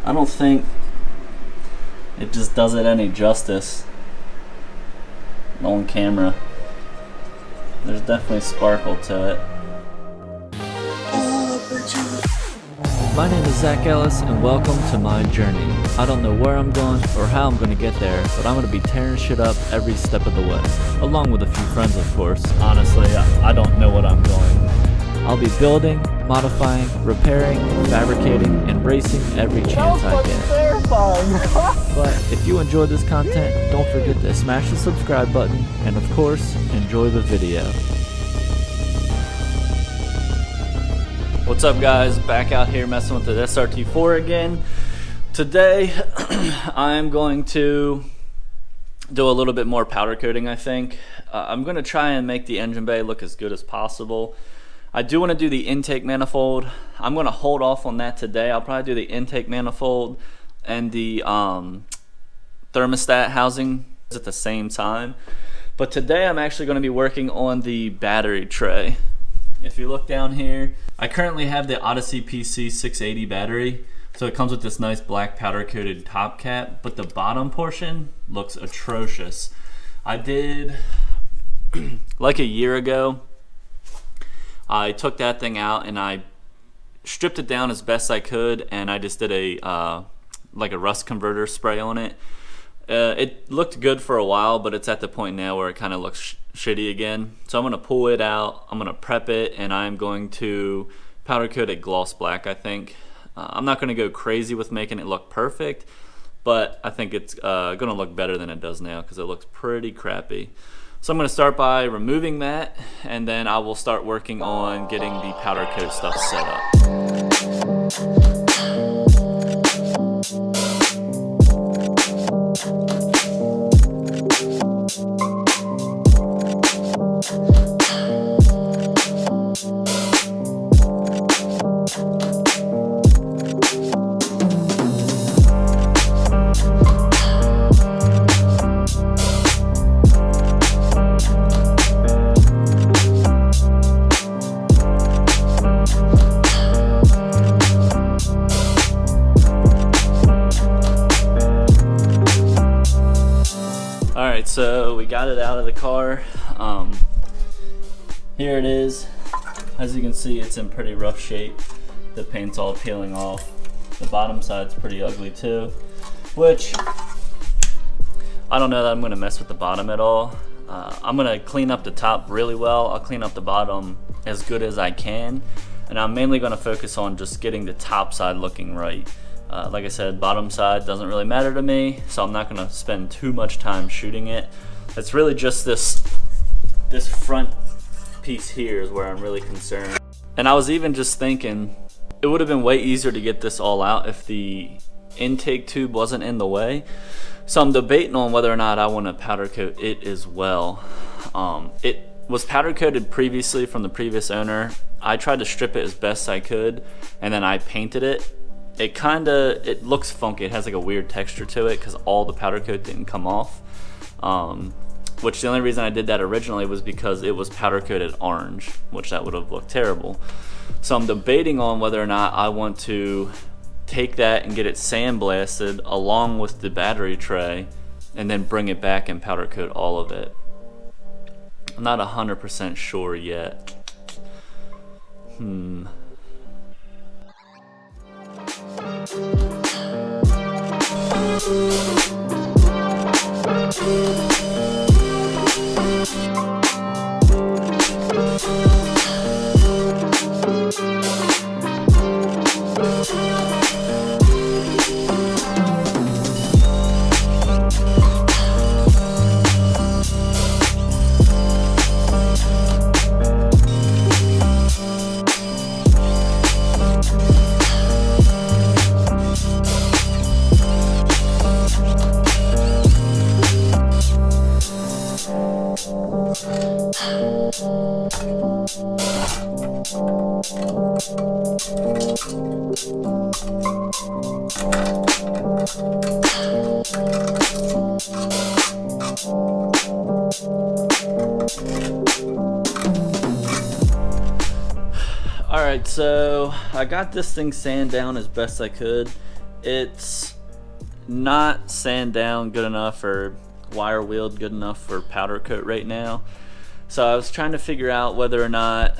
I don't think it just does it any justice on camera. There's definitely sparkle to it. My name is Zach Ellis and welcome to my journey. I don't know where I'm going or how I'm going to get there, but I'm going to be tearing shit up every step of the way, along with a few friends of course. Honestly, I don't know what I'm doing. I'll be building, modifying, repairing, fabricating, and racing every chance I get. But if you enjoy this content, don't forget to smash the subscribe button and of course, enjoy the video. What's up guys, back out here messing with the SRT4 again. Today I'm going to do a little bit more powder coating. I think I'm going to try and make the engine bay look as good as possible. I do want to do the intake manifold. I'm going to hold off on that today. I'll probably do the intake manifold and the thermostat housing at the same time. But today I'm actually going to be working on the battery tray. If you look down here, I currently have the Odyssey PC 680 battery. So it comes with this nice black powder coated top cap, but the bottom portion looks atrocious. I did, like a year ago, I took that thing out and I stripped it down as best I could, and I just did a like a rust converter spray on it. It looked good for a while, but it's at the point now where it kind of looks shitty again. So I'm going to pull it out, I'm going to prep it, and I'm going to powder coat it gloss black, I think. I'm not going to go crazy with making it look perfect, but I think it's going to look better than it does now because it looks pretty crappy. So I'm going to start by removing that, and then I will start working on getting the powder coat stuff set up. Alright, so we got it out of the car. Here it is. As you can see, it's in pretty rough shape. The paint's all peeling off. The bottom side's pretty ugly too, which I don't know that I'm going to mess with the bottom at all. I'm going to clean up the top really well. I'll clean up the bottom as good as I can, and I'm mainly going to focus on just getting the top side looking right. Like I said, bottom side doesn't really matter to me, so I'm not going to spend too much time shooting it. It's really just this front piece here is where I'm really concerned. And I was even just thinking it would have been way easier to get this all out if the intake tube wasn't in the way. So I'm debating on whether or not I want to powder coat it as well. It was powder coated previously from the previous owner. I tried to strip it as best I could, and then I painted it. It looks funky. It has like a weird texture to it because all the powder coat didn't come off. Which the only reason I did that originally was because it was powder coated orange, which that would have looked terrible. So I'm debating on whether or not I want to take that and get it sandblasted along with the battery tray and then bring it back and powder coat all of it. I'm not 100% sure yet. Alright, so I got this thing sanded down as best I could, it's not sand down good enough or wire wheeled good enough for powder coat right now. So I was trying to figure out whether or not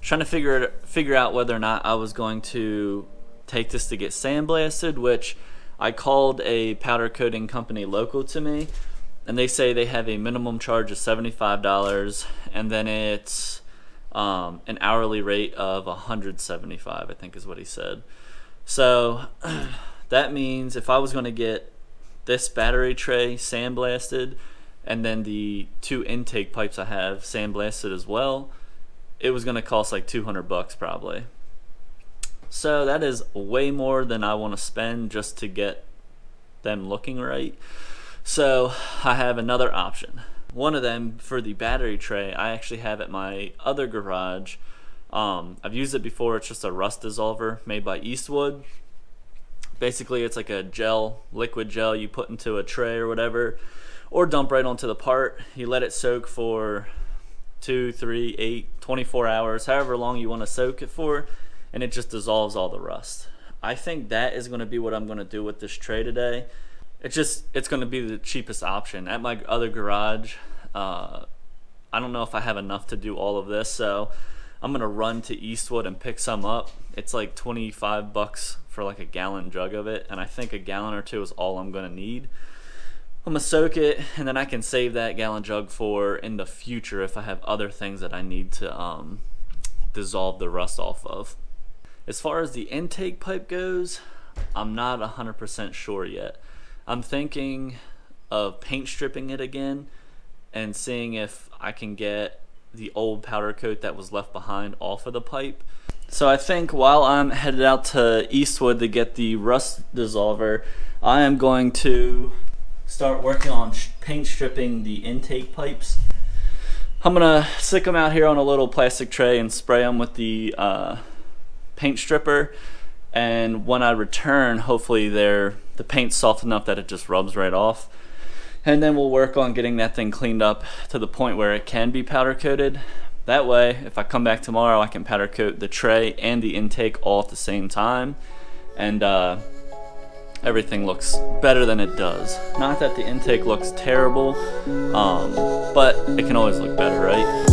figure out whether or not I was going to take this to get sandblasted, which I called a powder coating company local to me, and they say they have a minimum charge of $75, and then it's an hourly rate of $175, I think is what he said. So that means if I was going to get this battery tray sandblasted and then the 2 intake pipes I have sandblasted as well, it was going to cost like $200 probably. So that is way more than I want to spend just to get them looking right. So I have another option. One of them for the battery tray I actually have at my other garage. I've used it before. It's just a rust dissolver made by Eastwood. Basically it's like a liquid gel you put into a tray or whatever, or dump right onto the part. You let it soak for 2, 3, 8, 24 hours, however long you want to soak it for, and it just dissolves all the rust. I think that is going to be what I'm going to do with this tray today. It's going to be the cheapest option. At my other garage, I don't know if I have enough to do all of this, so I'm going to run to Eastwood and pick some up. It's like $25 for like a gallon jug of it, and I think a gallon or 2 is all I'm going to need. I'm going to soak it, and then I can save that gallon jug for in the future if I have other things that I need to dissolve the rust off of. As far as the intake pipe goes, I'm not 100% sure yet. I'm thinking of paint stripping it again and seeing if I can get the old powder coat that was left behind off of the pipe. So I think while I'm headed out to Eastwood to get the rust dissolver, I am going to start working on paint stripping the intake pipes. I'm gonna stick them out here on a little plastic tray and spray them with the paint stripper, and when I return, hopefully the paint's soft enough that it just rubs right off, and then we'll work on getting that thing cleaned up to the point where it can be powder coated. That way, if I come back tomorrow, I can powder coat the tray and the intake all at the same time, and everything looks better than it does. Not that the intake looks terrible, but it can always look better, right?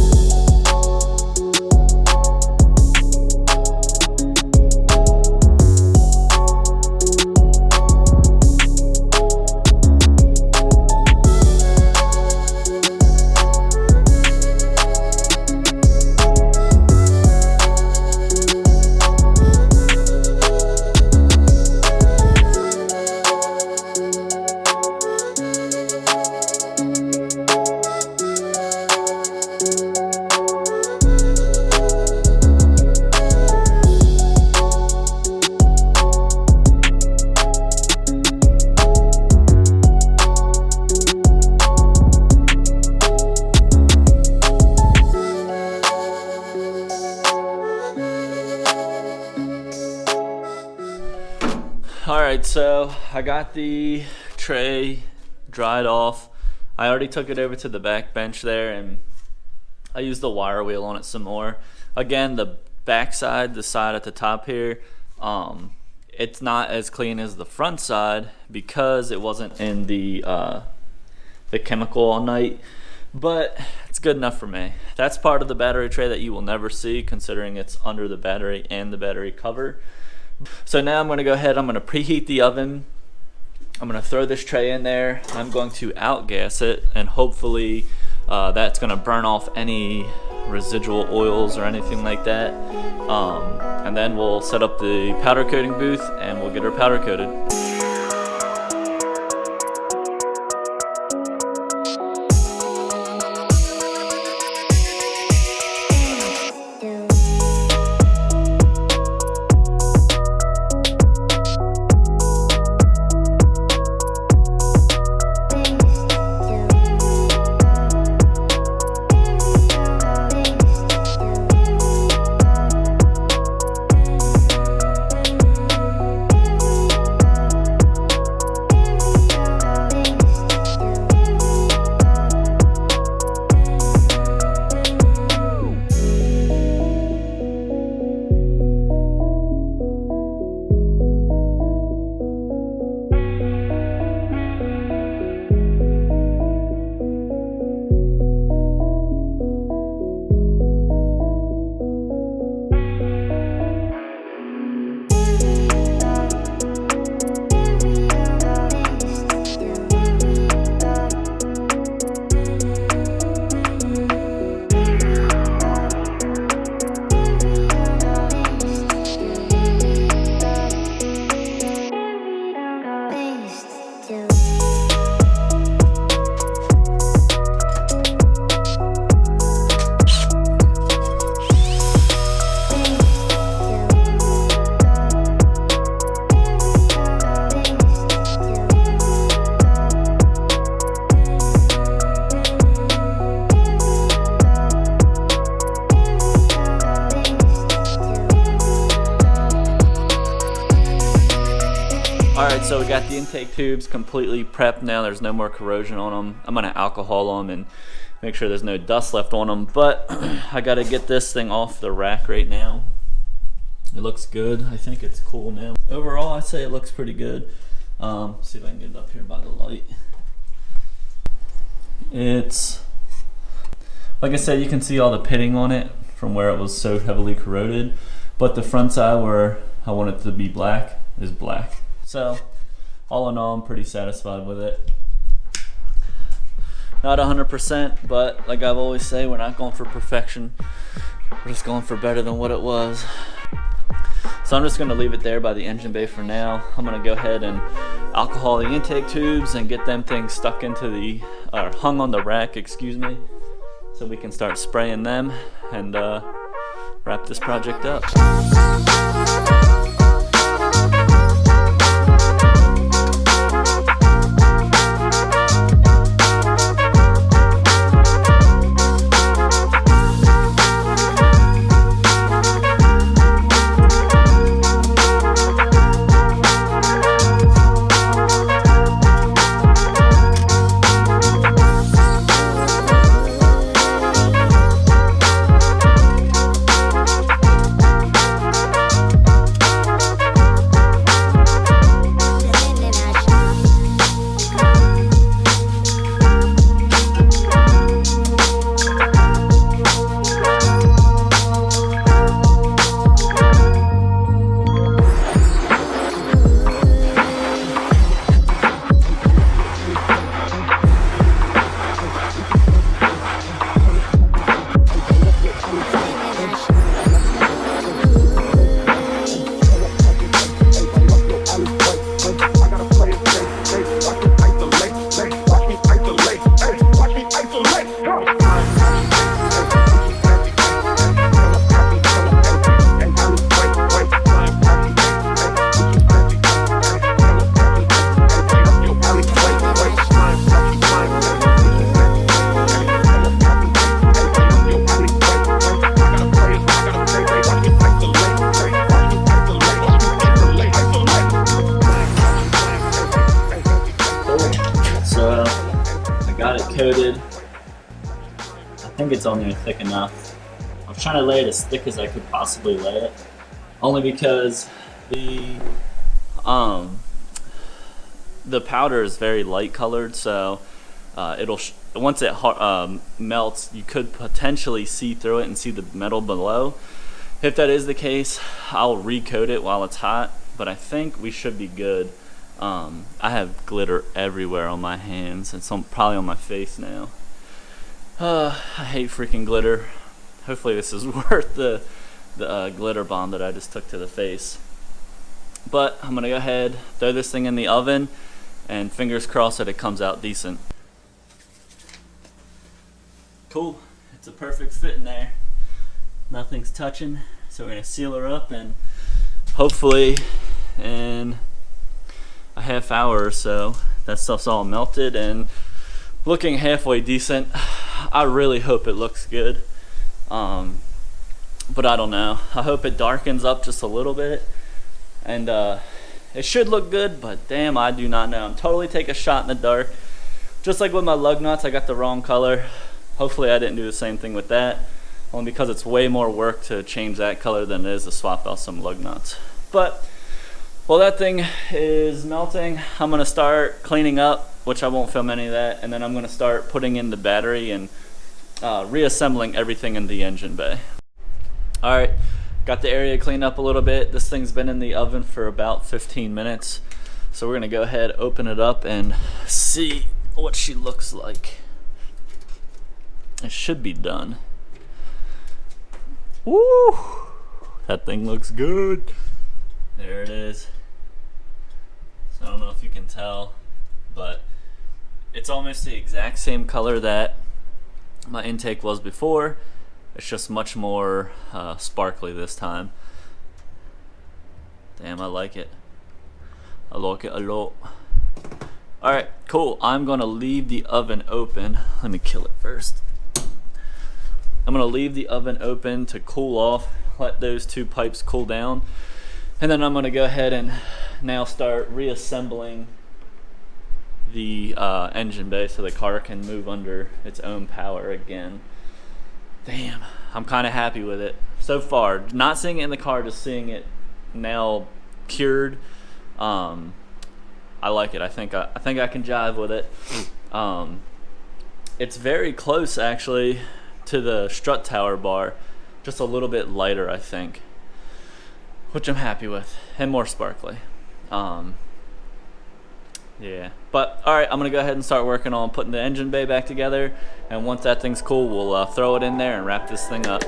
Alright, so I got the tray dried off. I already took it over to the back bench there, and I used the wire wheel on it some more. Again, the back side, the side at the top here, it's not as clean as the front side because it wasn't in the chemical all night, but it's good enough for me. That's part of the battery tray that you will never see, considering it's under the battery and the battery cover. So now I'm going to go ahead, I'm going to preheat the oven. I'm going to throw this tray in there. I'm going to outgas it, and hopefully that's going to burn off any residual oils or anything like that. And then we'll set up the powder coating booth and we'll get her powder coated. Alright, so we got the intake tubes completely prepped now. There's no more corrosion on them. I'm gonna alcohol them and make sure there's no dust left on them, but I gotta get this thing off the rack right now. It looks good. I think it's cool now. Overall, I'd say it looks pretty good. See if I can get it up here by the light. It's, like I said, you can see all the pitting on it from where it was so heavily corroded, but the front side where I want it to be black is black. So all in all, I'm pretty satisfied with it. Not 100%, but like I've always say, we're not going for perfection. We're just going for better than what it was. So I'm just gonna leave it there by the engine bay for now. I'm gonna go ahead and alcohol the intake tubes and get them things stuck into the, or hung on the rack, excuse me, so we can start spraying them and wrap this project up. Coated. I think it's on there thick enough. I was trying to lay it as thick as I could possibly lay it, only because the powder is very light colored, so it'll once it melts, you could potentially see through it and see the metal below. If that is the case, I'll recoat it while it's hot, but I think we should be good. I have glitter everywhere on my hands and some probably on my face now. I hate freaking glitter. Hopefully this is worth the glitter bomb that I just took to the face. But I'm gonna go ahead, throw this thing in the oven, and fingers crossed that it comes out decent. Cool, it's a perfect fit in there. Nothing's touching, so we're gonna seal her up, and hopefully in a half hour or so that stuff's all melted and looking halfway decent. I really hope it looks good, but I don't know. I hope it darkens up just a little bit, and it should look good, but damn, I do not know. I'm totally taking a shot in the dark. Just like with my lug nuts, I got the wrong color. Hopefully I didn't do the same thing with that, only because it's way more work to change that color than it is to swap out some lug nuts. But while that thing is melting, I'm gonna start cleaning up, which I won't film any of that, and then I'm gonna start putting in the battery and reassembling everything in the engine bay. All right, got the area cleaned up a little bit. This thing's been in the oven for about 15 minutes. So we're gonna go ahead, open it up, and see what she looks like. It should be done. Woo! That thing looks good. There it is. So I don't know if you can tell, but it's almost the exact same color that my intake was before. It's just much more sparkly this time. Damn, I like it. I like it a lot. Alright, cool. I'm gonna leave the oven open. Let me kill it first. I'm gonna leave the oven open to cool off, let those two pipes cool down, and then I'm gonna go ahead and now start reassembling the engine bay so the car can move under its own power again. Damn, I'm kind of happy with it so far. Not seeing it in the car, just seeing it now cured. I like it. I think I can jive with it. It's very close actually to the strut tower bar, just a little bit lighter, I think, which I'm happy with, and more sparkly. Yeah, but all right, I'm gonna go ahead and start working on putting the engine bay back together, and once that thing's cool, we'll throw it in there and wrap this thing up.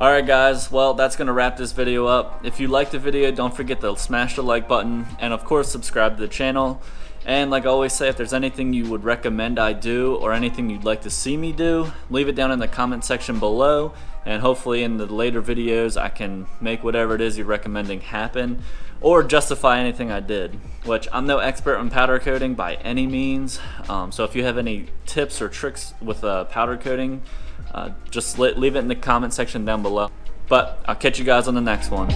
Alright guys, well that's going to wrap this video up. If you liked the video, don't forget to smash the like button and of course subscribe to the channel. And like I always say, if there's anything you would recommend I do or anything you'd like to see me do, leave it down in the comment section below, and hopefully in the later videos I can make whatever it is you're recommending happen or justify anything I did, which I'm no expert on powder coating by any means. So if you have any tips or tricks with powder coating, just leave it in the comment section down below. But I'll catch you guys on the next one.